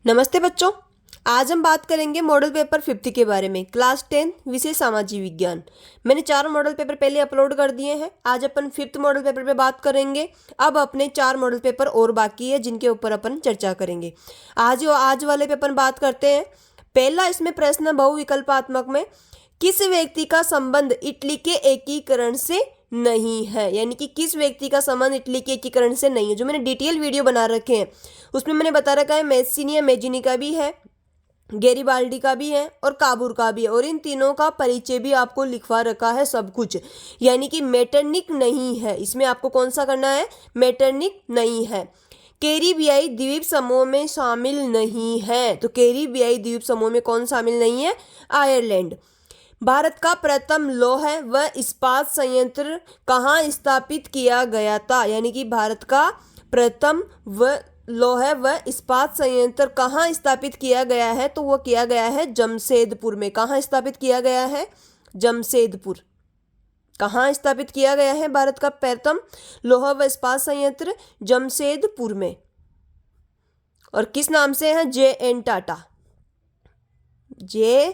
नमस्ते बच्चों। आज हम बात करेंगे मॉडल पेपर 50 के बारे में। क्लास 10 विषय सामाजिक विज्ञान। मैंने 4 मॉडल पेपर पहले अपलोड कर दिए हैं। आज अपन 5th मॉडल पेपर पे बात करेंगे। अब अपने 4 मॉडल पेपर और बाकी है जिनके ऊपर अपन चर्चा करेंगे। आज वाले पे अपन बात करते हैं। पहला इसमें प्रश्न बहुविकल्पात्मक में किस व्यक्ति का संबंध इटली के एकीकरण से नहीं है, यानी कि किस व्यक्ति का संबंध इटली के एकीकरण से नहीं है। जो मैंने डिटेल वीडियो बना रखे हैं उसमें मैंने बता रखा है मैसिनिया मेजिनी का भी है, गैरिबाल्डी का भी है और काबूर का भी है, और इन तीनों का परिचय भी आपको लिखवा रखा है सब कुछ। यानी कि मेटरनिक नहीं है, इसमें आपको कौन सा करना है, मेटरनिक नहीं है। कैरिबियाई द्वीप समूह में शामिल नहीं है, तो कैरिबियाई द्वीप समूह में कौन शामिल नहीं है, आयरलैंड। भारत का प्रथम लौह व इस्पात संयंत्र कहाँ स्थापित किया गया था, यानी कि भारत का प्रथम लौह व इस्पात संयंत्र कहाँ स्थापित किया गया है, तो वो किया गया है जमशेदपुर में। कहाँ स्थापित किया गया है, जमशेदपुर। कहाँ स्थापित किया गया है भारत का प्रथम लौह व इस्पात संयंत्र, जमशेदपुर में। और किस नाम से है, JN टाटा। JN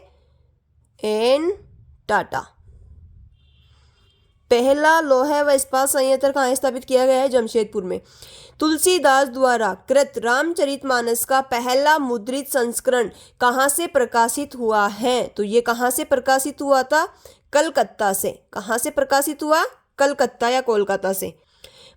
टाटा। पहला लौह व इस्पात संयंत्र कहाँ स्थापित किया गया है, जमशेदपुर में। तुलसीदास द्वारा कृत रामचरितमानस का पहला मुद्रित संस्करण कहाँ से प्रकाशित हुआ है, तो ये कहाँ से प्रकाशित हुआ था, कलकत्ता से। कहाँ से प्रकाशित हुआ, कलकत्ता या कोलकाता से।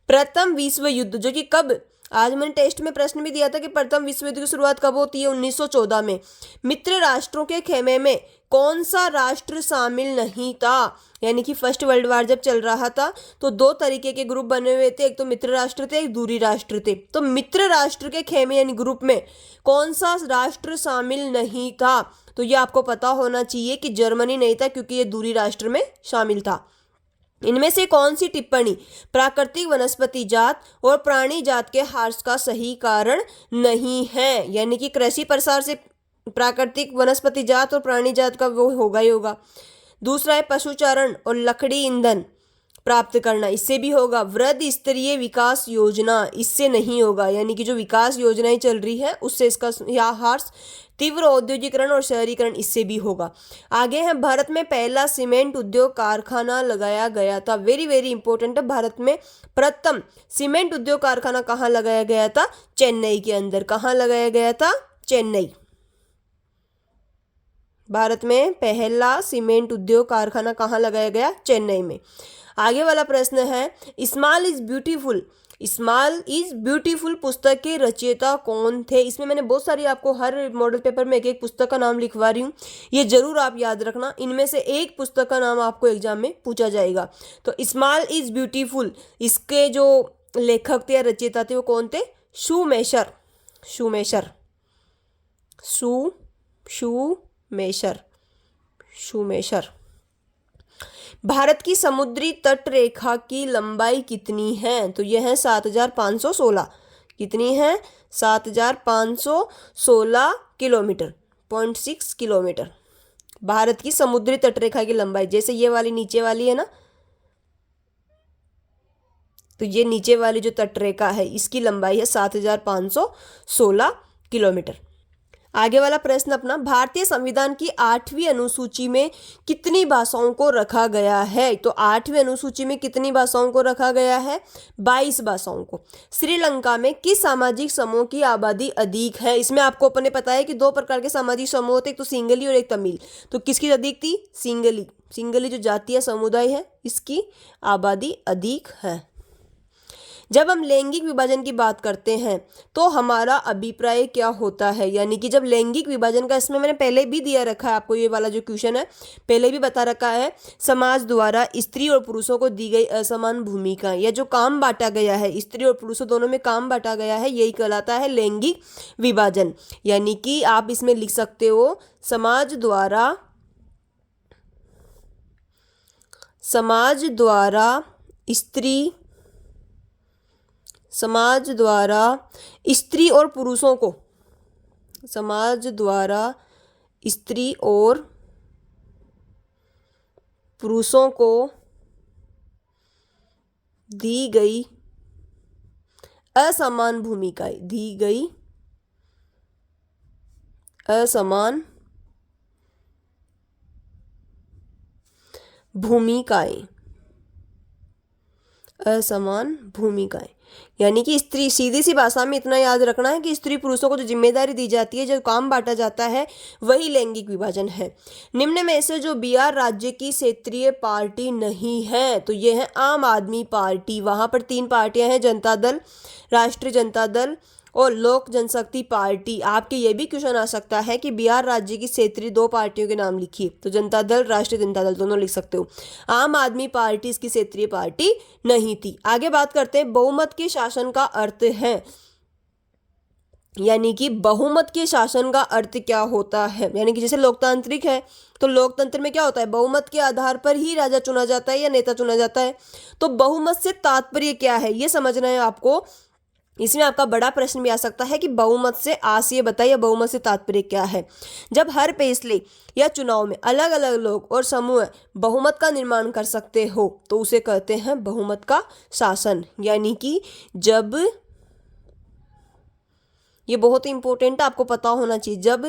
प्रथम विश्व युद्ध, जो कि कब, आज मैंने टेस्ट में प्रश्न भी दिया था कि प्रथम विश्व युद्ध की शुरुआत कब होती है, 1914 में। मित्र राष्ट्रों के खेमे में कौन सा राष्ट्र शामिल नहीं था, यानी कि फर्स्ट वर्ल्ड वार जब चल रहा था तो 2 तरीके के ग्रुप बने हुए थे, एक तो मित्र राष्ट्र थे, एक दूरी राष्ट्र थे। तो मित्र राष्ट्र के खेमे यानी ग्रुप में कौन सा राष्ट्र शामिल नहीं था, तो ये आपको पता होना चाहिए कि जर्मनी नहीं था, क्योंकि ये दूरी राष्ट्र में शामिल था। इनमें से कौन सी टिप्पणी प्राकृतिक वनस्पति जात और प्राणी जात के ह्रास का सही कारण नहीं है, यानी कि कृषि प्रसार से प्राकृतिक वनस्पति जात और प्राणी जात का वो होगा ही होगा। दूसरा है पशुचारण और लकड़ी ईंधन प्राप्त करना, इससे भी होगा। वृद्ध स्तरीय विकास योजना, इससे नहीं होगा, यानी कि जो विकास योजनाएं चल रही है उससे इसका ह्रास। तीव्र औद्योगिकरण और शहरीकरण, इससे भी होगा। आगे है भारत में पहला सीमेंट उद्योग कारखाना लगाया गया था। वेरी वेरी इंपॉर्टेंट है, भारत में प्रथम सीमेंट उद्योग कारखाना कहाँ लगाया गया था, चेन्नई के अंदर। कहाँ लगाया गया था, चेन्नई। भारत में पहला सीमेंट उद्योग कारखाना कहाँ लगाया गया, चेन्नई में। आगे वाला प्रश्न है small is beautiful. Small is beautiful पुस्तक के रचयिता कौन थे। इसमें मैंने बहुत सारी आपको हर मॉडल पेपर में एक एक पुस्तक का नाम लिखवा रही हूँ, ये जरूर आप याद रखना। इनमें से एक पुस्तक का नाम आपको एग्जाम में पूछा जाएगा। तो स्मॉल इज ब्यूटीफुल, इसके जो लेखक थे या रचयिता थे वो कौन थे, शूमेशर। शूमेशर शूमेशर शूमेशर। भारत की समुद्री तट रेखा की लंबाई कितनी है, तो यह है 7516। कितनी है, 7516 किलोमीटर, 0.6 किलोमीटर। भारत की समुद्री तट रेखा की लंबाई, जैसे ये वाली नीचे वाली है ना, तो ये नीचे वाली जो तट रेखा है इसकी लंबाई है 7516 किलोमीटर। आगे वाला प्रश्न अपना, भारतीय संविधान की 8वीं अनुसूची में कितनी भाषाओं को रखा गया है, तो 8वीं अनुसूची में कितनी भाषाओं को रखा गया है, 22 भाषाओं को। श्रीलंका में किस सामाजिक समूह की आबादी अधिक है। इसमें आपको अपने पता है कि 2 प्रकार के सामाजिक समूह होते, एक तो सिंगली और एक तमिल। तो किसकी अधिक थी, सिंगली। सिंगली जो जातीय समुदाय है इसकी आबादी अधिक है। जब हम लैंगिक विभाजन की बात करते हैं तो हमारा अभिप्राय क्या होता है, यानी कि जब लैंगिक विभाजन का, इसमें मैंने पहले भी दिया रखा है आपको, ये वाला जो क्वेश्चन है पहले भी बता रखा है। समाज द्वारा स्त्री और पुरुषों को दी गई असमान भूमिका, या जो काम बांटा गया है, स्त्री और पुरुषों दोनों में काम बांटा गया है, यही कहलाता है लैंगिक विभाजन। यानी कि आप इसमें लिख सकते हो समाज द्वारा स्त्री और पुरुषों को, समाज द्वारा स्त्री और पुरुषों को दी गई असमान भूमिकाएं, दी गई असमान भूमिकाएं, असमान भूमिकाएं, यानी कि स्त्री, सीधी सी भाषा में इतना याद रखना है कि स्त्री पुरुषों को जो जिम्मेदारी दी जाती है, जो काम बांटा जाता है, वही लैंगिक विभाजन है। निम्न में से जो बिहार राज्य की क्षेत्रीय पार्टी नहीं है, तो ये है आम आदमी पार्टी। वहां पर 3 पार्टियां हैं, जनता दल, राष्ट्रीय जनता दल और लोक जनशक्ति पार्टी। आपके ये भी क्वेश्चन आ सकता है कि बिहार राज्य की क्षेत्रीय 2 पार्टियों के नाम लिखिए, तो जनता दल, राष्ट्रीय जनता दल दोनों लिख सकते हो। आम आदमी पार्टी इसकी क्षेत्रीय पार्टी नहीं थी। आगे बात करते हैं, बहुमत के शासन का अर्थ है, यानी कि बहुमत के शासन का अर्थ क्या होता है। यानी कि जैसे लोकतांत्रिक है, तो लोकतंत्र में क्या होता है, बहुमत के आधार पर ही राजा चुना जाता है या नेता चुना जाता है। तो बहुमत से तात्पर्य क्या है, ये समझना है आपको। इसमें आपका बड़ा प्रश्न भी आ सकता है कि बहुमत से आशय बताइए, बहुमत से तात्पर्य क्या है। जब हर फैसले या चुनाव में अलग अलग लोग और समूह बहुमत का निर्माण कर सकते हो, तो उसे कहते हैं बहुमत का शासन। यानी कि जब, ये बहुत इंपॉर्टेंट है, आपको पता होना चाहिए, जब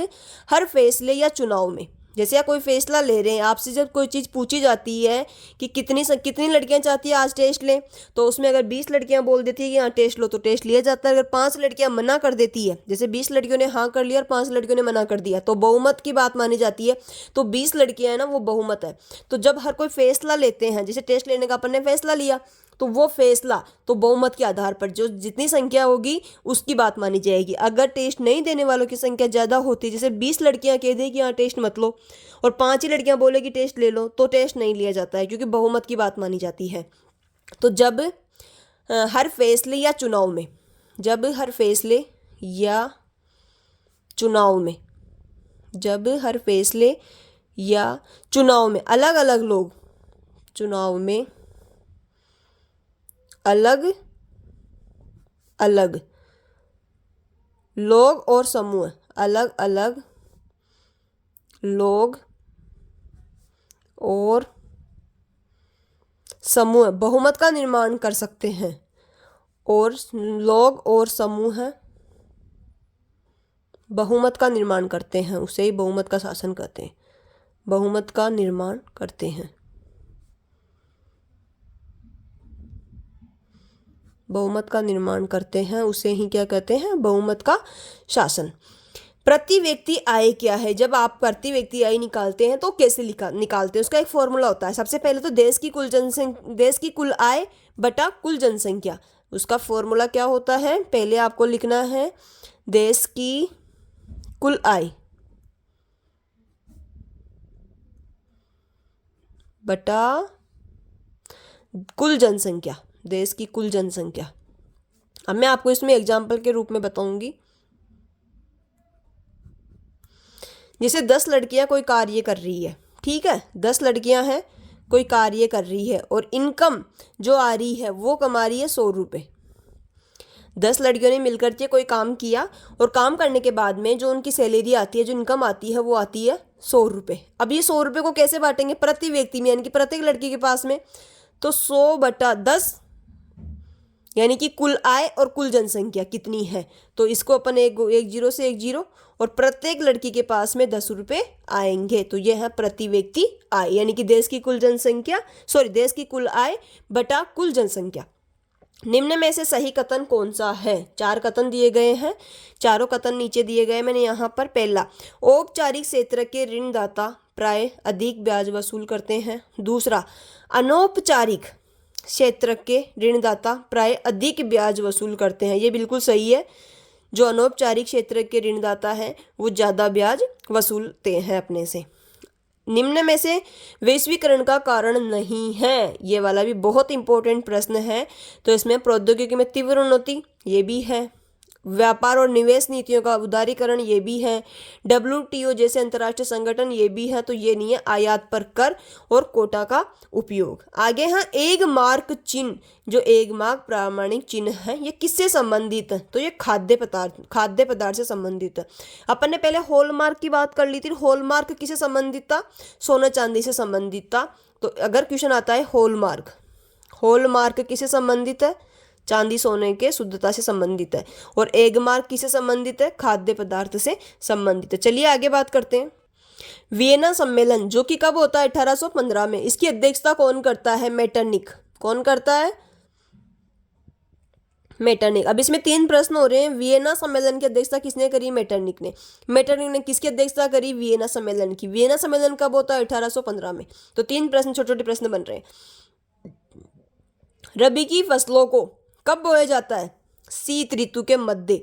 हर फैसले या चुनाव में, जैसे आप कोई फैसला ले रहे हैं, आपसे जब कोई चीज़ पूछी जाती है कि कितनी लड़कियां चाहती है आज टेस्ट लें, तो उसमें अगर 20 लड़कियां बोल देती है कि हाँ टेस्ट लो, तो टेस्ट लिया जाता है। अगर 5 लड़कियां मना कर देती है, जैसे 20 लड़कियों ने हाँ कर लिया और 5 लड़कियों ने मना कर दिया, तो बहुमत की बात मानी जाती है। तो 20 लड़कियां हैं ना, वो बहुमत है। तो जब हर कोई फैसला लेते हैं, जैसे टेस्ट लेने का अपन ने फैसला लिया, तो वो फैसला तो बहुमत के आधार पर जो जितनी संख्या होगी उसकी बात मानी जाएगी। अगर टेस्ट नहीं देने वालों की संख्या ज़्यादा होती, जैसे 20 लड़कियां कह दें कि हाँ टेस्ट मत लो और 5 ही लड़कियां बोले कि टेस्ट ले लो, तो टेस्ट नहीं लिया जाता है, क्योंकि बहुमत की बात मानी जाती है। तो जब हर फैसले या चुनाव में, जब हर फैसले या चुनाव में, जब हर फैसले या चुनाव में अलग अलग लोग, चुनाव में अलग अलग लोग और समूह, अलग अलग लोग और समूह बहुमत का निर्माण कर सकते हैं, और लोग और समूह बहुमत का निर्माण करते हैं, उसे ही बहुमत का शासन कहते हैं। बहुमत का निर्माण करते हैं, बहुमत का निर्माण करते हैं, उसे ही क्या कहते हैं, बहुमत का शासन। प्रति व्यक्ति आय क्या है, जब आप प्रति व्यक्ति आय निकालते हैं तो कैसे निकालते हैं, उसका एक फॉर्मूला होता है। सबसे पहले तो देश की कुल आय बटा कुल जनसंख्या, उसका फॉर्मूला क्या होता है, पहले आपको लिखना है देश की कुल आय बटा कुल जनसंख्या, देश की कुल जनसंख्या। अब मैं आपको इसमें एग्जाम्पल के रूप में बताऊंगी। जैसे 10 लड़कियां कोई कार्य कर रही है, ठीक है, 10 लड़कियां हैं, कोई कार्य कर रही है और इनकम जो आ रही है वो कमा रही है 100 रुपये। 10 लड़कियों ने मिलकर के कोई काम किया और काम करने के बाद में जो उनकी सैलरी आती है, जो इनकम आती है, वो आती है 100 रुपये। अब ये 100 रुपये को कैसे बांटेंगे, प्रति व्यक्ति में, यानी कि प्रत्येक लड़की के पास में, तो 100 बटा 10, यानी कि कुल आय और कुल जनसंख्या कितनी है, तो इसको अपन एक जीरो से एक जीरो, और प्रत्येक लड़की के पास में 10 रुपये आएंगे, तो यह है प्रति व्यक्ति आय, यानी कि देश की कुल जनसंख्या, देश की कुल आय बटा कुल जनसंख्या। निम्न में से सही कथन कौन सा है, 4 कथन दिए गए हैं, चारों कथन नीचे दिए गए मैंने यहाँ पर। पहला, औपचारिक क्षेत्र के ऋणदाता प्राय अधिक ब्याज वसूल करते हैं। दूसरा, अनौपचारिक क्षेत्र के ऋणदाता प्राय अधिक ब्याज वसूल करते हैं, ये बिल्कुल सही है। जो अनौपचारिक क्षेत्र के ऋणदाता हैं वो ज़्यादा ब्याज वसूलते हैं अपने से। निम्न में से वैश्वीकरण का कारण नहीं है, ये वाला भी बहुत इंपॉर्टेंट प्रश्न है। तो इसमें प्रौद्योगिकी में तीव्र उन्नति, ये भी है। व्यापार और निवेश नीतियों का उदारीकरण, ये भी है। WTO जैसे अंतर्राष्ट्रीय संगठन, ये भी है। तो ये नहीं है। आयात पर कर और कोटा का उपयोग। आगे है एक मार्क चिन्ह, जो एक मार्क प्रामाणिक चिन्ह है, ये किससे संबंधित है, तो ये खाद्य पदार्थ से संबंधित है। अपन ने पहले हॉलमार्क की बात कर ली थी। हॉलमार्क किससे संबंधित था, सोना चांदी से संबंधित था। तो अगर क्वेश्चन आता है हॉलमार्क किससे संबंधित है, चांदी सोने के शुद्धता से संबंधित है। और एगमार्क किससे संबंधित है? खाद्य पदार्थ से संबंधित है। चलिए आगे बात करते हैं। वियना सम्मेलन जो कि कब होता है? 1815 में। इसकी अध्यक्षता कौन करता है? मेटरनिक। कौन करता है? मेटरनिक। अब इसमें 3 प्रश्न हो रहे हैं। वियना सम्मेलन की अध्यक्षता किसने करी? मेटरनिक ने। मेटरनिक ने किसकी अध्यक्षता करी? वियना सम्मेलन की। वियना सम्मेलन कब होता है? 1815 में। तो 3 प्रश्न, छोटे छोटे प्रश्न बन रहे हैं। रबी की फसलों को कब बोया जाता है? शीत ऋतु के मध्य।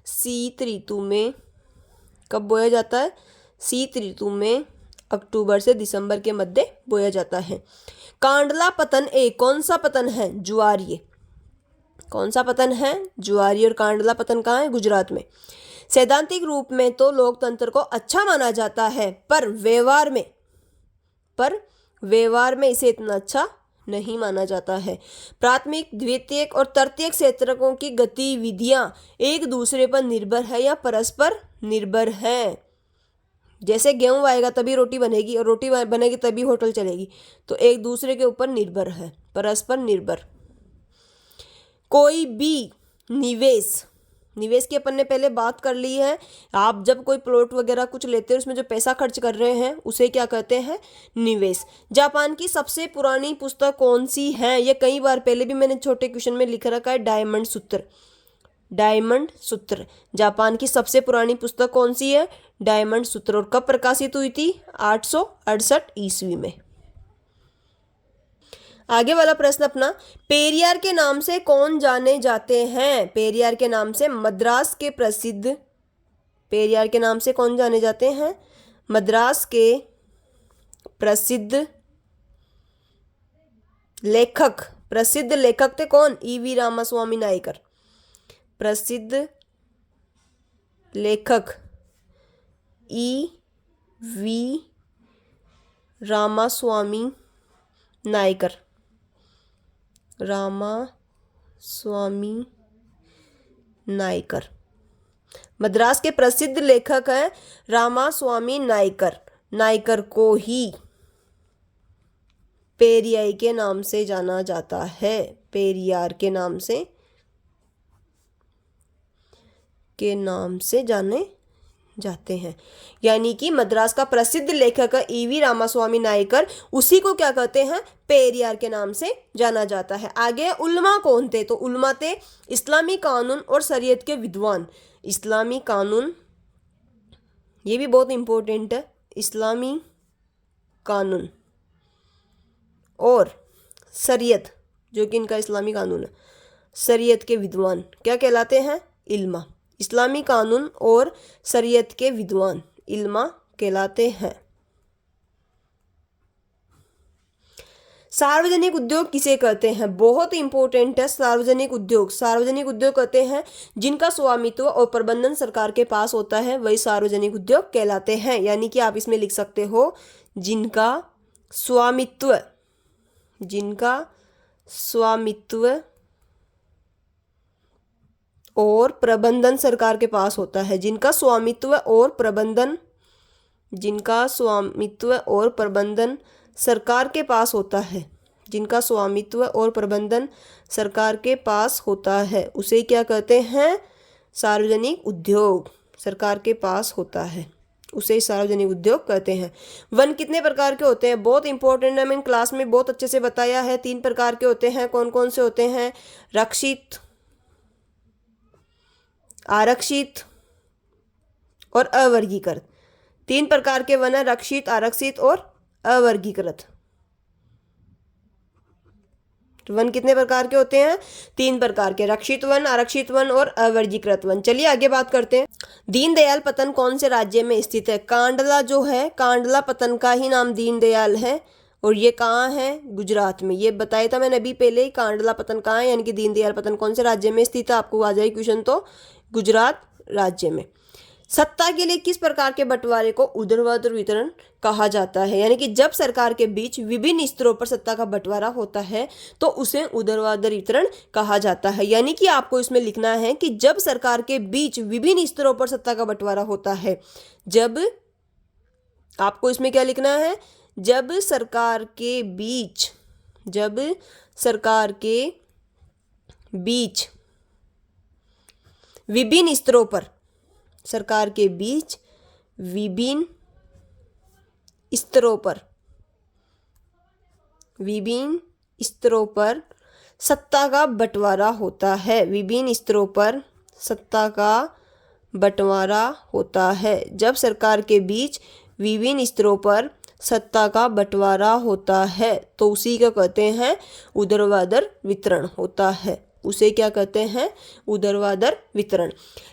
शीत ऋतु में कब बोया जाता है? शीत ऋतु में अक्टूबर से दिसंबर के मध्य बोया जाता है। कांडला पतन कौन सा पतन है? ज्वारीय। कौन सा पतन है? ज्वारीय। और कांडला पतन कहाँ है? गुजरात में। सैद्धांतिक रूप में तो लोकतंत्र को अच्छा माना जाता है, पर व्यवहार में इसे इतना अच्छा नहीं माना जाता है। प्राथमिक, द्वितीयक और तृतीयक क्षेत्रकों की गतिविधियां एक दूसरे पर निर्भर है या परस्पर निर्भर है। जैसे गेहूं आएगा तभी रोटी बनेगी, और रोटी बनेगी तभी होटल चलेगी। तो एक दूसरे के ऊपर निर्भर है, परस्पर निर्भर। कोई भी निवेश की अपन ने पहले बात कर ली है। आप जब कोई प्लॉट वगैरह कुछ लेते हैं, उसमें जो पैसा खर्च कर रहे हैं उसे क्या कहते हैं? निवेश। जापान की सबसे पुरानी पुस्तक कौन सी है? ये कई बार पहले भी मैंने छोटे क्वेश्चन में लिख रखा है, डायमंड सूत्र। डायमंड सूत्र। जापान की सबसे पुरानी पुस्तक कौन सी है? डायमंड सूत्र। और कब प्रकाशित हुई थी? 868 ईस्वी में। आगे वाला प्रश्न अपना, पेरियार के नाम से कौन जाने जाते हैं? पेरियार के नाम से मद्रास के प्रसिद्ध, पेरियार के नाम से कौन जाने जाते हैं? मद्रास के प्रसिद्ध लेखक। प्रसिद्ध लेखक थे कौन? ईवी रामास्वामी नायकर। प्रसिद्ध लेखक ईवी रामास्वामी नायकर। रामास्वामी नायकर मद्रास के प्रसिद्ध लेखक हैं रामास्वामी नायकर। नायकर को ही पेरियाई के नाम से जाना जाता है। पेरियार के नाम से जाने जाते हैं। यानी कि मद्रास का प्रसिद्ध लेखक ईवी रामास्वामी नायकर, उसी को क्या कहते हैं? पेरियार के नाम से जाना जाता है। आगे उल्मा कौन थे? तो उल्मा थे इस्लामी कानून और शरीयत के विद्वान। इस्लामी कानून, ये भी बहुत इंपॉर्टेंट है। इस्लामी कानून और शरीयत, जो कि इनका इस्लामी कानून है, शरीयत के विद्वान क्या कहलाते हैं? इल्मा। इस्लामी कानून और शरीयत के विद्वान इल्मा कहलाते हैं। सार्वजनिक उद्योग किसे कहते हैं? बहुत इंपॉर्टेंट है सार्वजनिक उद्योग। सार्वजनिक उद्योग कहते हैं जिनका स्वामित्व और प्रबंधन सरकार के पास होता है, वही सार्वजनिक उद्योग कहलाते हैं। यानी कि आप इसमें लिख सकते हो जिनका स्वामित्व और प्रबंधन सरकार के पास होता है। जिनका स्वामित्व और प्रबंधन सरकार के पास होता है। जिनका स्वामित्व और प्रबंधन सरकार के पास होता है, उसे क्या कहते हैं? सार्वजनिक उद्योग। सरकार के पास होता है, उसे सार्वजनिक उद्योग कहते हैं। वन कितने प्रकार के होते हैं? बहुत इंपॉर्टेंट है, मैंने क्लास में बहुत अच्छे से बताया है। 3 प्रकार के होते हैं। कौन कौन से होते हैं? रक्षित, आरक्षित और अवर्गीकृत। 3 प्रकार के वन है, रक्षित, आरक्षित और अवर्गीकृत। वन कितने प्रकार के होते हैं? 3 प्रकार के, रक्षित वन, आरक्षित वन और अवर्गीकृत वन। चलिए आगे बात करते हैं। दीनदयाल पतन कौन से राज्य में स्थित है? कांडला जो है, कांडला पतन का ही नाम दीनदयाल है, और ये कहाँ है? गुजरात में। ये बताया था मैंने अभी पहले ही, कांडला पतन कहाँ है, यानी कि दीनदयाल पतन कौन से राज्य में स्थित है। आपको आ जाए क्वेश्चन तो गुजरात राज्य में। सत्ता के लिए किस प्रकार के बंटवारे को ऊर्ध्वाधर वितरण कहा जाता है? यानी कि जब सरकार के बीच विभिन्न स्तरों पर सत्ता का बंटवारा होता है तो उसे ऊर्ध्वाधर वितरण कहा जाता है। यानी कि आपको इसमें लिखना है कि जब सरकार के बीच विभिन्न स्तरों पर सत्ता का बंटवारा होता है, जब आपको इसमें क्या लिखना है? जब सरकार के बीच विभिन्न स्तरों पर, सरकार के बीच विभिन्न स्तरों पर, विभिन्न स्तरों पर सत्ता का बंटवारा होता है। विभिन्न स्तरों पर सत्ता का बंटवारा होता है। जब सरकार के बीच विभिन्न स्तरों पर सत्ता का बंटवारा होता है तो उसी को कहते हैं ऊर्ध्वाधर वितरण होता है। उसे क्या कहते हैं? ऊर्ध्वाधर वितरण।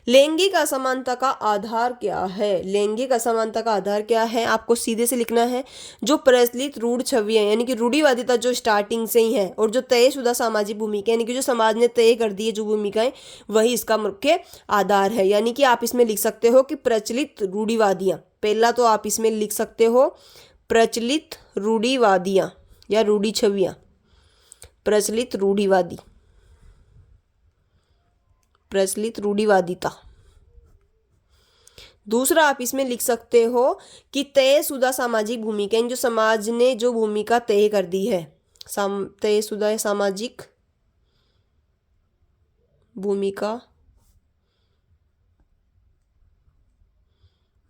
लैंगिक असमानता का आधार क्या है? लैंगिक असमानता का आधार क्या है? आपको सीधे से लिखना है, जो प्रचलित रूढ़ छवियां यानी कि रूढ़िवादिता जो स्टार्टिंग से ही है और जो तयशुदा सामाजिक भूमिका यानी कि जो समाज ने तय कर दी है जो भूमिकाएं, वही इसका मुख्य आधार है। यानी कि आप इसमें लिख सकते हो कि प्रचलित रूढ़िवादियां, पहला तो आप इसमें लिख सकते हो प्रचलित रूढ़िवादियां या रूढ़ी छवियां, प्रचलित रूढ़िवादी, प्रचलित रूढ़िवादिता। दूसरा आप इसमें लिख सकते हो कि तयशुदा सामाजिक भूमिका, जो समाज ने जो भूमिका तय कर दी है, तयशुदा सामाजिक भूमिका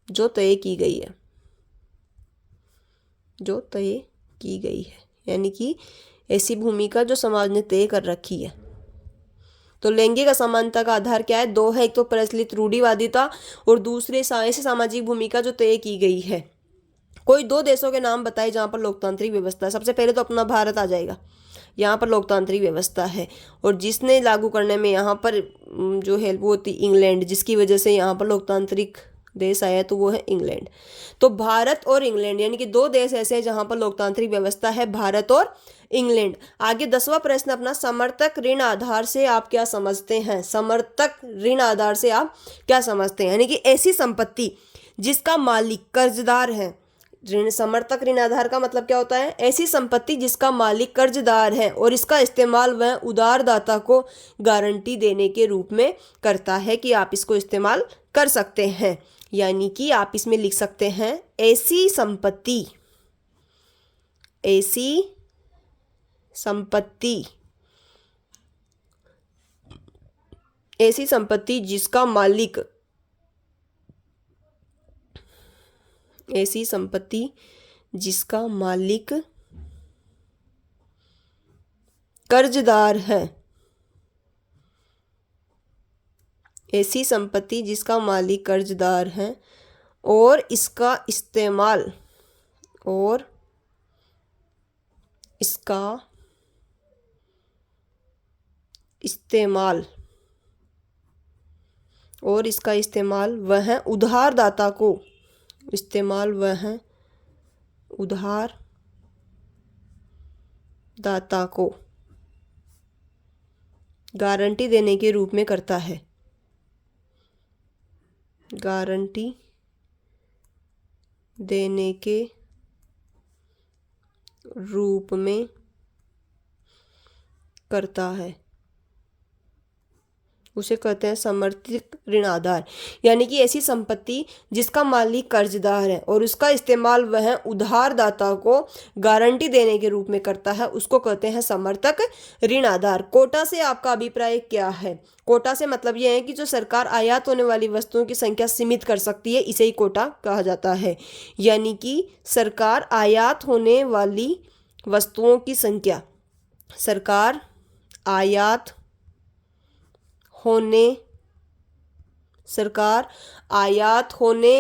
जो तय की गई है, जो तय की गई है, यानी कि ऐसी भूमिका जो समाज ने तय कर रखी है। तो लैंगिक असमानता का आधार क्या है? दो है, एक तो प्रचलित रूढ़िवादिता और दूसरे ऐसी सामाजिक भूमिका जो तय की गई है। कोई दो देशों के नाम बताए जहाँ पर लोकतांत्रिक व्यवस्था है। सबसे पहले तो अपना भारत आ जाएगा, यहाँ पर लोकतांत्रिक व्यवस्था है और जिसने लागू करने में यहाँ पर जो हेल्प होती इंग्लैंड, जिसकी वजह से यहाँ पर लोकतांत्रिक देश आया तो वो है इंग्लैंड। तो भारत और इंग्लैंड यानी कि दो देश ऐसे हैं जहाँ पर लोकतांत्रिक व्यवस्था है, भारत और इंग्लैंड। आगे 10वां प्रश्न अपना, समर्थक ऋण आधार से आप क्या समझते हैं? समर्थक ऋण आधार से आप क्या समझते हैं? यानी कि ऐसी संपत्ति जिसका मालिक कर्जदार है। ऋण समर्थक ऋण आधार का मतलब क्या होता है? ऐसी संपत्ति जिसका मालिक कर्जदार है और इसका इस्तेमाल वह उधारदाता को गारंटी देने के रूप में करता है कि आप इसको इस्तेमाल कर सकते हैं। यानी कि आप इसमें लिख सकते हैं ऐसी संपत्ति, ऐसी संपत्ति, ऐसी संपत्ति जिसका मालिक, ऐसी संपत्ति जिसका मालिक कर्जदार है, ऐसी संपत्ति जिसका मालिक कर्जदार है और इसका इस्तेमाल, और इसका इस्तेमाल, और इसका इस्तेमाल वह उधारदाता को, इस्तेमाल वह उधारदाता को गारंटी देने के रूप में करता है, गारंटी देने के रूप में करता है, उसे कहते हैं समर्थित ऋण आधार। यानी कि ऐसी संपत्ति जिसका मालिक कर्जदार है और उसका इस्तेमाल वह उधारदाता को गारंटी देने के रूप में करता है, उसको कहते हैं समर्थक ऋण आधार। कोटा से आपका अभिप्राय क्या है? कोटा से मतलब यह है कि जो सरकार आयात होने वाली वस्तुओं की संख्या सीमित कर सकती है, इसे ही कोटा कहा जाता है। यानी कि सरकार आयात होने वाली वस्तुओं की संख्या, सरकार आयात होने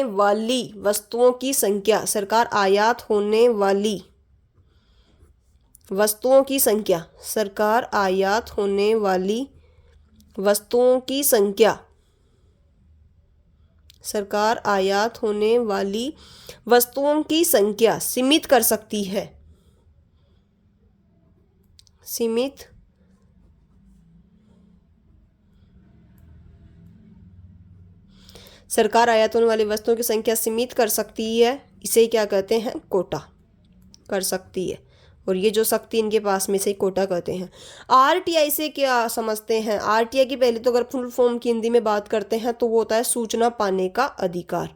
वाली वस्तुओं की संख्या, सरकार आयात होने वाली वस्तुओं की संख्या, सरकार आयात होने वाली वस्तुओं की संख्या, सरकार आयात होने वाली वस्तुओं की संख्या सीमित कर सकती है, सीमित सरकार आयात होने वाली वस्तुओं की संख्या सीमित कर सकती है, इसे क्या कहते हैं? कोटा कर सकती है। और ये जो शक्ति इनके पास में से कोटा कहते हैं। आरटीआई से क्या समझते हैं? आरटीआई की पहले तो अगर फुल फॉर्म की हिंदी में बात करते हैं तो वो होता है सूचना पाने का अधिकार।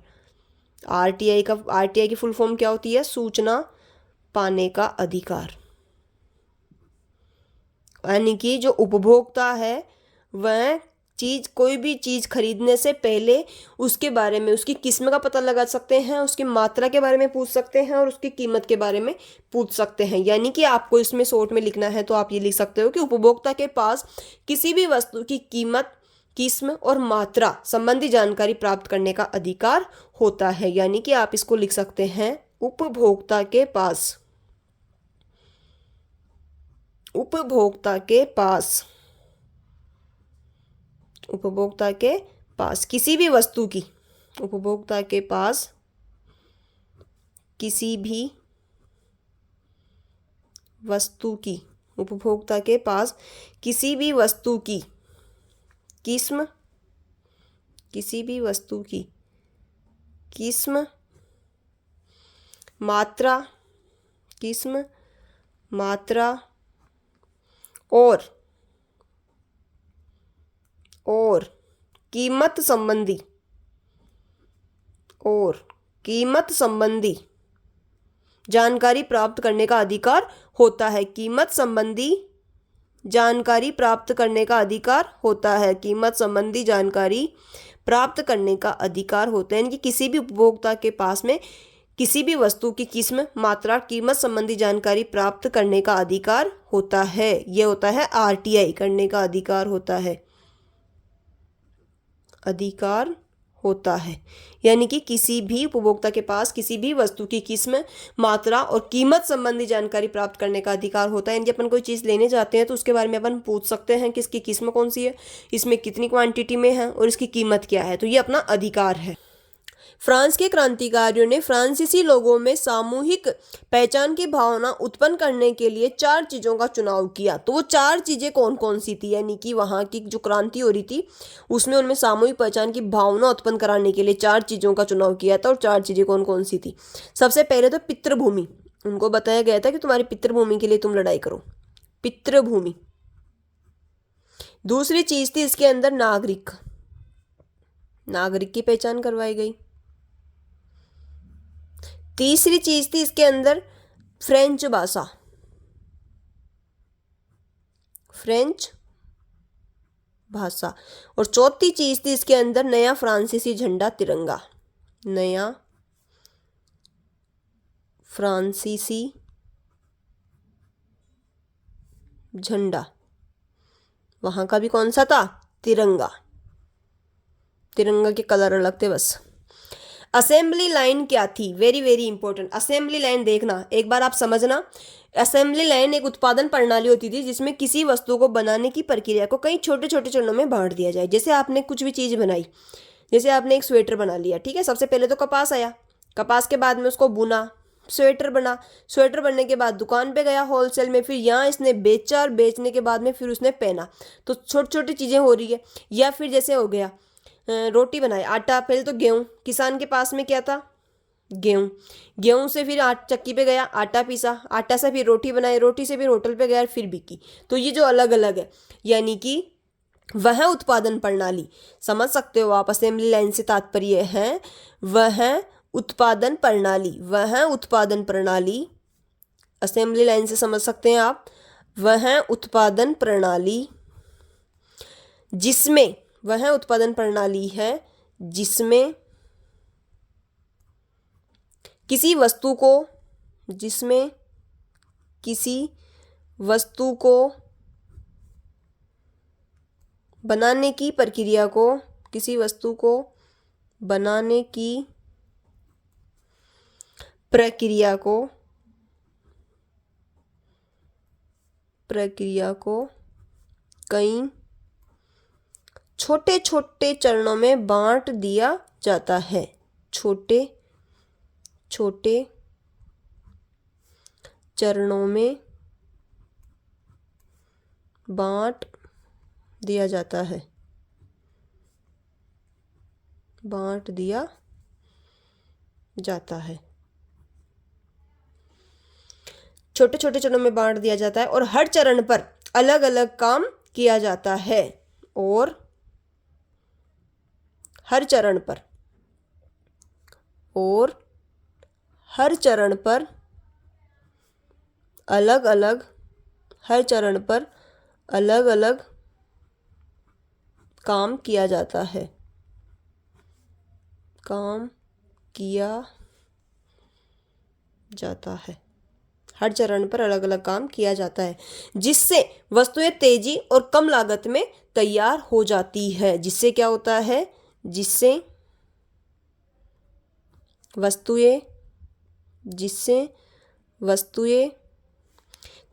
आरटीआई की फुल फॉर्म क्या होती है? सूचना पाने का अधिकार यानी कि जो उपभोक्ता है वह चीज़, कोई भी चीज़ खरीदने से पहले उसके बारे में, उसकी किस्म का पता लगा सकते हैं, उसकी मात्रा के बारे में पूछ सकते हैं और उसकी कीमत के बारे में पूछ सकते हैं। यानी कि आपको इसमें शॉर्ट में लिखना है तो आप ये लिख सकते हो कि उपभोक्ता के पास किसी भी वस्तु की कीमत, किस्म और मात्रा संबंधी जानकारी प्राप्त करने का अधिकार होता है। यानी कि आप इसको लिख सकते हैं उपभोक्ता के पास, उपभोक्ता के पास, उपभोक्ता के पास किसी भी वस्तु की, उपभोक्ता के पास किसी भी वस्तु की, उपभोक्ता के पास किसी भी वस्तु की किस्म, किसी भी वस्तु की किस्म, मात्रा, किस्म, मात्रा और कीमत संबंधी, और कीमत संबंधी जानकारी प्राप्त करने का अधिकार होता है। कीमत संबंधी जानकारी प्राप्त करने का अधिकार होता है। कीमत संबंधी जानकारी प्राप्त करने का अधिकार होता है। यानी कि किसी भी उपभोक्ता के पास में किसी भी वस्तु की किस्म, मात्रा, कीमत संबंधी जानकारी प्राप्त करने का अधिकार होता है। यह होता है आरटीआई, करने का अधिकार होता है, अधिकार होता है। यानी कि किसी भी उपभोक्ता के पास किसी भी वस्तु की किस्म, मात्रा और कीमत संबंधी जानकारी प्राप्त करने का अधिकार होता है। यानी कि अपन कोई चीज़ लेने जाते हैं तो उसके बारे में अपन पूछ सकते हैं कि इसकी किस्म कौन सी है, इसमें कितनी क्वांटिटी में है और इसकी कीमत क्या है। तो ये अपना अधिकार है। फ्रांस के क्रांतिकारियों ने फ्रांसीसी लोगों में सामूहिक पहचान की भावना उत्पन्न करने के लिए 4 चीज़ों का चुनाव किया। तो वो 4 चीज़ें कौन कौन सी थी? यानी कि वहाँ की जो क्रांति हो रही थी उसमें उनमें सामूहिक पहचान की भावना उत्पन्न कराने के लिए 4 चीज़ों का चुनाव किया था। और 4 चीज़ें कौन कौन सी थी? सबसे पहले तो पितृभूमि। उनको बताया गया था कि तुम्हारी पितृभूमि के लिए तुम लड़ाई करो, पितृभूमि। दूसरी चीज़ थी इसके अंदर नागरिक, नागरिक की पहचान करवाई गई। तीसरी चीज थी इसके अंदर फ्रेंच भाषा, फ्रेंच भाषा। और चौथी चीज थी इसके अंदर नया फ्रांसीसी झंडा, तिरंगा, नया फ्रांसीसी झंडा। वहां का भी कौन सा था? तिरंगा। तिरंगा के कलर अलग थे बस। असेंबली लाइन क्या थी? Very very important. Assembly line देखना, एक बार आप समझना। असेंबली लाइन एक उत्पादन प्रणाली होती थी जिसमें किसी वस्तु को बनाने की प्रक्रिया को कई छोटे छोटे चरणों में बांट दिया जाए। जैसे आपने कुछ भी चीज़ बनाई, जैसे आपने एक स्वेटर बना लिया, ठीक है। सबसे पहले तो कपास आया, कपास के बाद में उसको बुना, स्वेटर बना। स्वेटर बनने के बाद दुकान पे गया होलसेल में, फिर यहाँ इसने बेचा और बेचने के बाद में फिर उसने पहना। तो छोटी छोटी चीज़ें हो रही है। या फिर जैसे हो गया रोटी बनाई, आटा, पहले तो गेहूँ, किसान के पास में क्या था? गेहूँ। गेहूँ से फिर चक्की पे गया, आटा पीसा, आटा से फिर रोटी बनाई, रोटी से फिर होटल पे गया, फिर बिकी। तो ये जो अलग अलग है, यानी कि वह उत्पादन प्रणाली, समझ सकते हो आप। असेंबली लाइन से तात्पर्य है वह उत्पादन प्रणाली, वह उत्पादन प्रणाली। असेंबली लाइन से समझ सकते हैं आप, वह उत्पादन प्रणाली जिसमें, वह उत्पादन प्रणाली है जिसमें किसी वस्तु को, जिसमें किसी वस्तु को बनाने की प्रक्रिया को, किसी वस्तु को बनाने की प्रक्रिया को कई छोटे छोटे चरणों में बांट दिया जाता है। छोटे छोटे चरणों में बांट दिया जाता है, बांट दिया जाता है। छोटे छोटे चरणों में बांट दिया जाता है और हर चरण पर अलग अलग काम किया जाता है। और हर चरण पर, और हर चरण पर अलग अलग, हर चरण पर अलग अलग काम किया जाता है, काम किया जाता है। हर चरण पर अलग अलग काम किया जाता है, जिससे वस्तुएं तेजी और कम लागत में तैयार हो जाती है। जिससे क्या होता है? जिससे वस्तुएं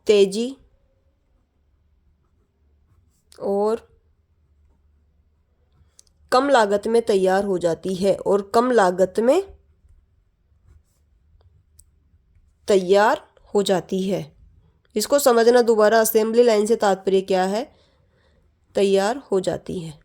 तेजी और कम लागत में तैयार हो जाती है, और कम लागत में तैयार हो जाती है। इसको समझना दोबारा, असेंबली लाइन से तात्पर्य क्या है? तैयार हो जाती है।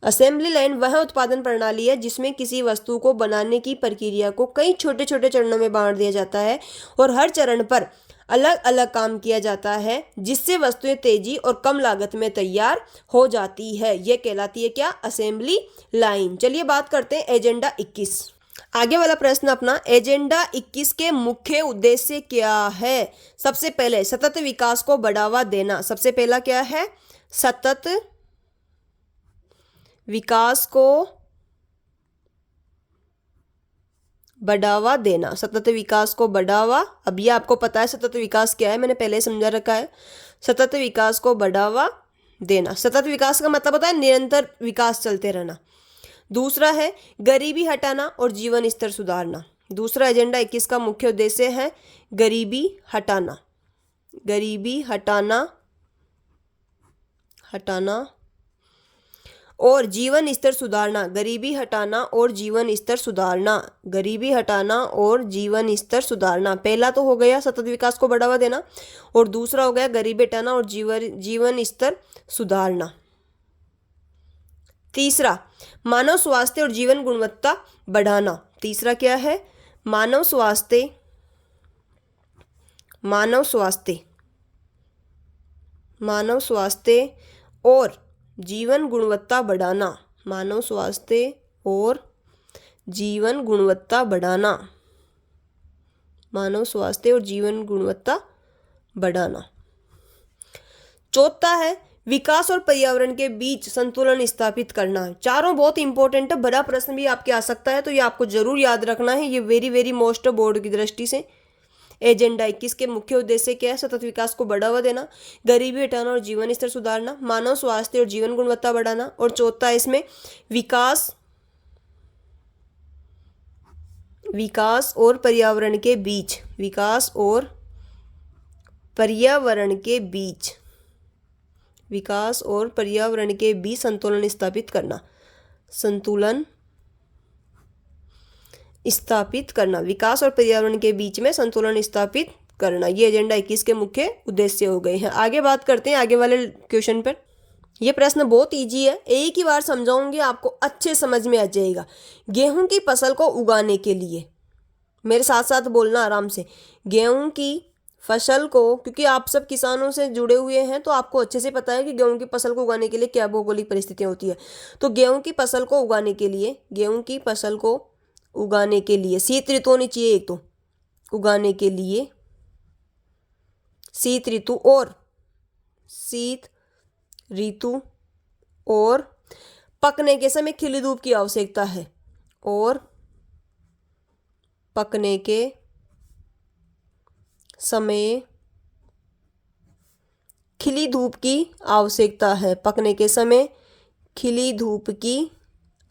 असेंबली लाइन वह उत्पादन प्रणाली है जिसमें किसी वस्तु को बनाने की प्रक्रिया को कई छोटे छोटे चरणों में बांट दिया जाता है और हर चरण पर अलग अलग काम किया जाता है, जिससे वस्तुएं तेजी और कम लागत में तैयार हो जाती है। यह कहलाती है क्या? Assembly line. चलिए बात करते हैं एजेंडा 21। आगे वाला प्रश्न अपना, एजेंडा 21 के मुख्य उद्देश्य क्या है? सबसे पहले सतत विकास को बढ़ावा देना। सबसे पहला क्या है? सतत विकास को बढ़ावा देना। सतत विकास को बढ़ावा, अब ये आपको पता है सतत विकास क्या है, मैंने पहले समझा रखा है। सतत विकास को बढ़ावा देना। सतत विकास का मतलब होता है निरंतर विकास चलते रहना। दूसरा है गरीबी हटाना और जीवन स्तर सुधारना। दूसरा एजेंडा 21 का मुख्य उद्देश्य है गरीबी हटाना। गरीबी हटाना और जीवन स्तर सुधारना। गरीबी हटाना और जीवन स्तर सुधारना। गरीबी हटाना और जीवन स्तर सुधारना। पहला तो हो गया सतत विकास को बढ़ावा देना, और दूसरा हो गया गरीबी हटाना और जीवन स्तर सुधारना। तीसरा मानव स्वास्थ्य और जीवन गुणवत्ता बढ़ाना। तीसरा क्या है? मानव स्वास्थ्य और जीवन गुणवत्ता बढ़ाना। मानव स्वास्थ्य और जीवन गुणवत्ता बढ़ाना। मानव स्वास्थ्य और जीवन गुणवत्ता बढ़ाना। चौथा है विकास और पर्यावरण के बीच संतुलन स्थापित करना। चारों बहुत इंपॉर्टेंट है, बड़ा प्रश्न भी आपके आ सकता है, तो ये आपको जरूर याद रखना है। ये वेरी वेरी मोस्ट बोर्ड की दृष्टि से। एजेंडा 21 के मुख्य उद्देश्य क्या है? सतत विकास को बढ़ावा देना, गरीबी हटाना और जीवन स्तर सुधारना, मानव स्वास्थ्य और जीवन गुणवत्ता बढ़ाना, और चौथा इसमें विकास और पर्यावरण के बीच संतुलन स्थापित करना। विकास और पर्यावरण के बीच में संतुलन स्थापित करना। ये एजेंडा 21 के मुख्य उद्देश्य हो गए हैं। आगे बात करते हैं आगे वाले क्वेश्चन पर। यह प्रश्न बहुत इजी है, एक ही बार समझाऊंगी आपको अच्छे समझ में आ जाएगा। गेहूं की फसल को उगाने के लिए, मेरे साथ साथ बोलना आराम से, गेहूं की फसल को, क्योंकि आप सब किसानों से जुड़े हुए हैं तो आपको अच्छे से पता है कि गेहूं की फसल को उगाने के लिए क्या भौगोलिक परिस्थितियां होती है। तो गेहूं की फसल को उगाने के लिए शीत ऋतु होनी चाहिए। एक तो उगाने के लिए शीत ऋतु और पकने के समय खिली धूप की आवश्यकता है। और पकने के समय खिली धूप की आवश्यकता है। पकने के समय खिली धूप की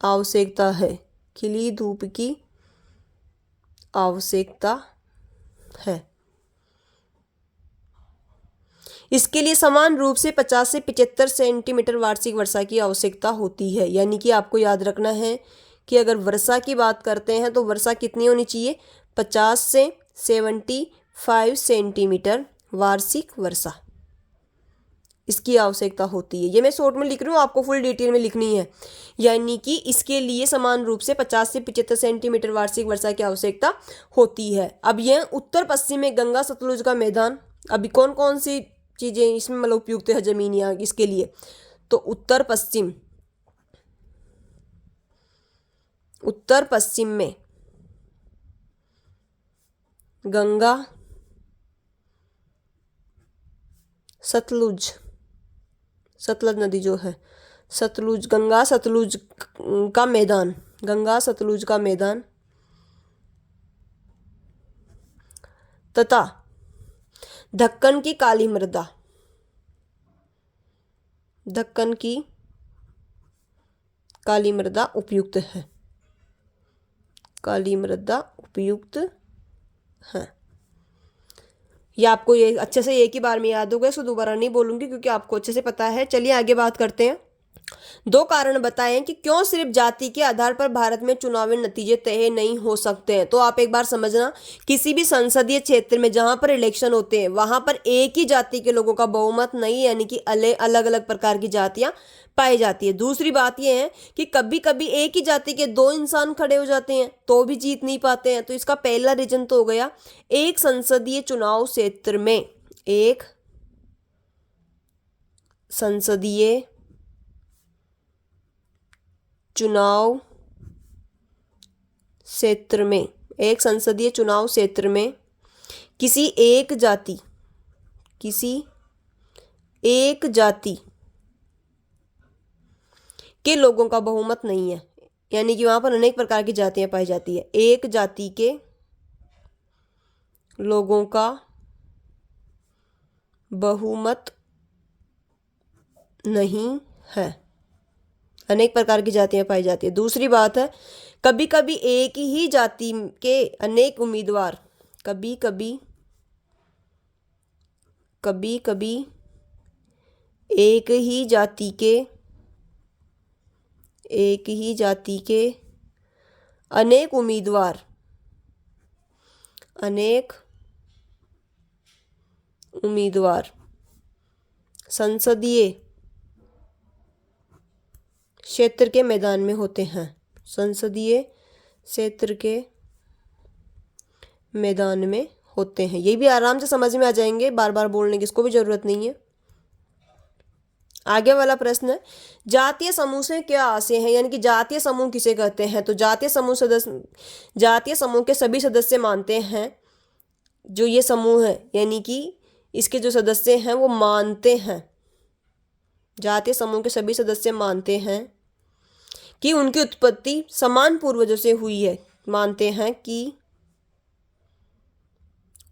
आवश्यकता है। खिली धूप की आवश्यकता है। इसके लिए समान रूप से 50 से 75 सेंटीमीटर वार्षिक वर्षा की आवश्यकता होती है। यानी कि आपको याद रखना है कि अगर वर्षा की बात करते हैं तो वर्षा कितनी होनी चाहिए? 50 से 75 सेंटीमीटर वार्षिक वर्षा, इसकी आवश्यकता होती है। ये मैं शॉर्ट में लिख रही हूँ, आपको फुल डिटेल में लिखनी है। यानी कि इसके लिए समान रूप से 50 से 75 सेंटीमीटर वार्षिक वर्षा की आवश्यकता होती है। अब यह उत्तर पश्चिम में गंगा सतलुज का मैदान, अभी कौन कौन सी चीजें इसमें मतलब उपयुक्त है जमीन यहाँ इसके लिए? तो उत्तर पश्चिम में गंगा सतलुज, सतलज नदी जो है, सतलुज, गंगा सतलुज का मैदान, गंगा सतलुज का मैदान। तथा दक्कन की काली मृदा, दक्कन की काली मृदा उपयुक्त है, काली मृदा उपयुक्त है। ये आपको ये अच्छे से एक ही बार में याद हो गया, इसको दोबारा नहीं बोलूंगी क्योंकि आपको अच्छे से पता है। चलिए आगे बात करते हैं। 2 कारण बताएं कि क्यों सिर्फ जाति के आधार पर भारत में चुनावी नतीजे तय नहीं हो सकते हैं। तो आप एक बार समझना, किसी भी संसदीय क्षेत्र में जहां पर इलेक्शन होते हैं वहां पर एक ही जाति के लोगों का बहुमत नहीं, यानी कि अलग अलग प्रकार की जातियां पाई जाती है। दूसरी बात यह है कि कभी कभी एक ही जाति के 2 इंसान खड़े हो जाते हैं तो भी जीत नहीं पाते हैं। तो इसका पहला रीजन तो हो गया, एक संसदीय चुनाव क्षेत्र में, एक संसदीय चुनाव क्षेत्र में, एक संसदीय चुनाव क्षेत्र में किसी एक जाति के लोगों का बहुमत नहीं है, यानी कि वहां पर अनेक प्रकार की जातियां पाई जाती है। एक जाति के लोगों का बहुमत नहीं है, अनेक प्रकार की जातियां पाई जाती है। दूसरी बात है, कभी कभी एक ही जाति के अनेक उम्मीदवार, कभी कभी एक ही जाति के अनेक उम्मीदवार संसदीय क्षेत्र के मैदान में होते हैं, संसदीय क्षेत्र के मैदान में होते हैं। ये भी आराम से समझ में आ जाएंगे, बार बार बोलने की इसको भी जरूरत नहीं है। आगे वाला प्रश्न है, जातीय समूह से क्या आशय है, यानी कि जातीय समूह किसे कहते हैं। तो जातीय समूह के सभी सदस्य मानते हैं, जो ये समूह है यानी कि इसके जो सदस्य हैं वो मानते हैं, जातीय समूह के सभी सदस्य मानते हैं कि उनकी उत्पत्ति समान पूर्वजों से हुई है, मानते हैं कि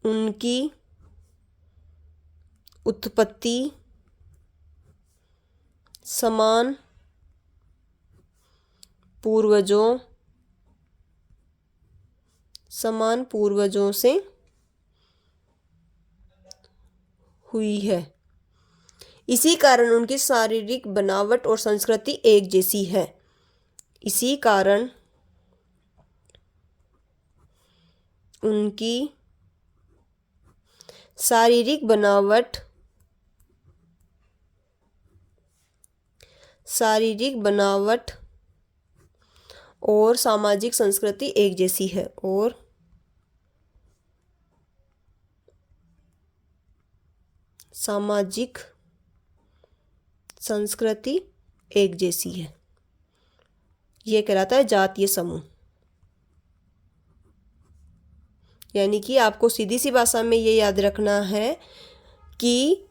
उनकी उत्पत्ति समान पूर्वजों से हुई है। इसी कारण उनकी शारीरिक बनावट और संस्कृति एक जैसी है। इसी कारण उनकी शारीरिक बनावट और सामाजिक संस्कृति एक जैसी है, और सामाजिक संस्कृति एक जैसी है। यह कहलाता है जातीय समूह। यानी कि आपको सीधी सी भाषा में ये याद रखना है कि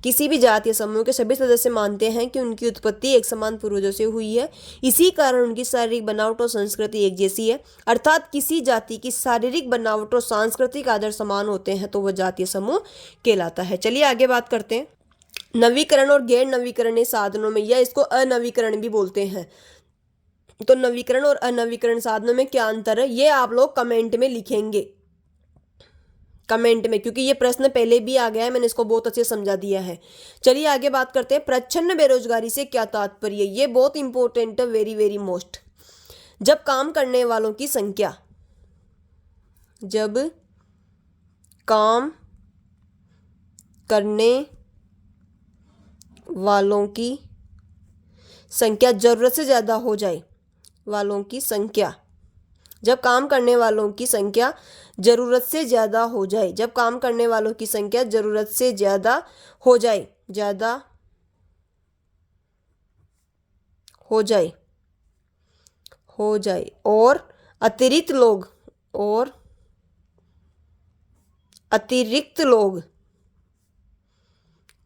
किसी भी जातीय समूह के सभी सदस्य मानते हैं कि उनकी उत्पत्ति एक समान पूर्वजों से हुई है। इसी कारण उनकी शारीरिक बनावट और संस्कृति एक जैसी है। अर्थात किसी जाति की शारीरिक बनावट और सांस्कृतिक आदर समान होते हैं तो वह जातीय समूह कहलाता है। चलिए आगे बात करते हैं। नवीकरण और गैर नवीकरणीय साधनों में, या इसको अनवीकरण भी बोलते हैं। तो नवीकरण और अनवीकरण साधनों में क्या अंतर है, ये आप लोग कमेंट में लिखेंगे, कमेंट में, क्योंकि ये प्रश्न पहले भी आ गया है, मैंने इसको बहुत अच्छे से समझा दिया है। चलिए आगे बात करते हैं। प्रच्छन्न बेरोजगारी से क्या तात्पर्य, ये बहुत इंपॉर्टेंट है, वेरी वेरी मोस्ट। जब काम करने वालों की संख्या जरूरत से ज़्यादा हो जाए, जब काम करने वालों की संख्या जरूरत से ज़्यादा हो जाए, जब काम करने वालों की संख्या जरूरत से ज़्यादा हो जाए और अतिरिक्त लोग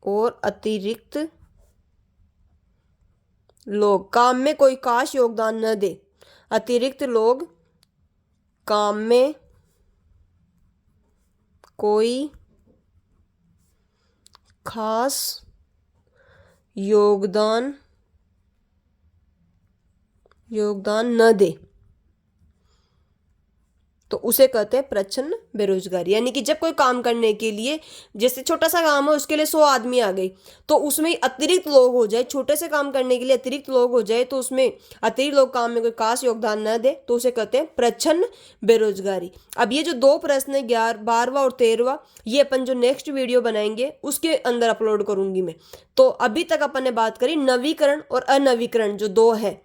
और अतिरिक्त लोग काम में कोई खास योगदान न दे। अतिरिक्त लोग काम में कोई खास योगदान न दे तो उसे कहते हैं प्रच्छन्न बेरोजगारी। यानी कि जब कोई काम करने के लिए, जैसे छोटा सा काम है उसके लिए 100 आदमी आ गई, तो उसमें अतिरिक्त लोग हो जाए, छोटे से काम करने के लिए अतिरिक्त लोग हो जाए, तो उसमें अतिरिक्त लोग काम में कोई खास योगदान न दे तो उसे कहते हैं प्रच्छन्न बेरोजगारी। अब ये जो 2 प्रश्न है 12वां और 13वां, ये अपन जो नेक्स्ट वीडियो बनाएंगे उसके अंदर अपलोड करूंगी मैं। तो अभी तक अपन ने बात करी नवीकरण और अनवीकरण जो 2 है,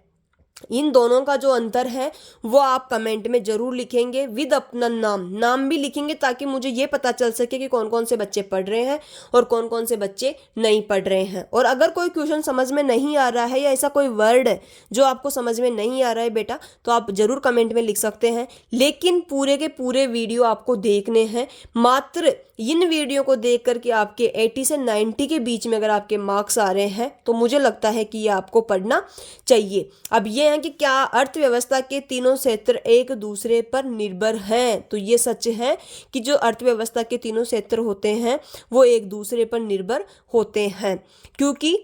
इन दोनों का जो अंतर है वो आप कमेंट में जरूर लिखेंगे विद अपना नाम भी लिखेंगे, ताकि मुझे ये पता चल सके कि कौन कौन से बच्चे पढ़ रहे हैं और कौन कौन से बच्चे नहीं पढ़ रहे हैं। और अगर कोई क्वेश्चन समझ में नहीं आ रहा है या ऐसा कोई वर्ड है जो आपको समझ में नहीं आ रहा है बेटा, तो आप जरूर कमेंट में लिख सकते हैं। लेकिन पूरे के पूरे वीडियो आपको देखने हैं। मात्र इन वीडियो को देख करके आपके 80 से 90 के बीच में अगर आपके मार्क्स आ रहे हैं तो मुझे लगता है कि ये आपको पढ़ना चाहिए। अब ये है कि क्या अर्थव्यवस्था के तीनों क्षेत्र एक दूसरे पर निर्भर हैं? तो ये सच है कि जो अर्थव्यवस्था के तीनों क्षेत्र होते हैं वो एक दूसरे पर निर्भर होते हैं। क्योंकि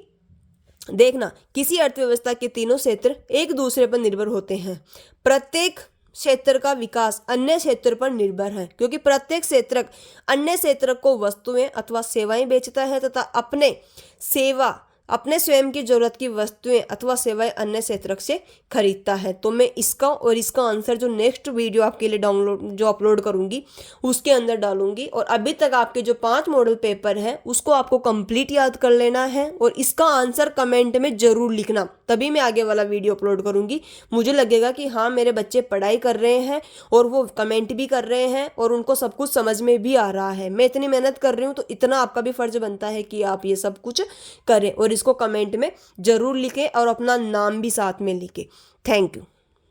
देखना, किसी अर्थव्यवस्था के तीनों क्षेत्र एक दूसरे पर निर्भर होते हैं। प्रत्येक क्षेत्र का विकास अन्य क्षेत्र पर निर्भर है, क्योंकि प्रत्येक क्षेत्र अन्य क्षेत्र को वस्तुएं अथवा सेवाएं बेचता है तथा अपने स्वयं की जरूरत की वस्तुएं अथवा सेवाएं अन्य क्षेत्र से खरीदता है। तो मैं इसका और इसका आंसर जो नेक्स्ट वीडियो आपके लिए जो अपलोड करूंगी उसके अंदर डालूंगी। और अभी तक आपके जो 5 मॉडल पेपर है उसको आपको कंप्लीट याद कर लेना है और इसका आंसर कमेंट में जरूर लिखना, तभी मैं आगे वाला वीडियो अपलोड करूंगी। मुझे लगेगा कि हाँ मेरे बच्चे पढ़ाई कर रहे हैं और वो कमेंट भी कर रहे हैं और उनको सब कुछ समझ में भी आ रहा है। मैं इतनी मेहनत कर रही हूँ तो इतना आपका भी फर्ज बनता है कि आप ये सब कुछ करें और इसको कमेंट में जरूर लिखें और अपना नाम भी साथ में लिखें। Thank you.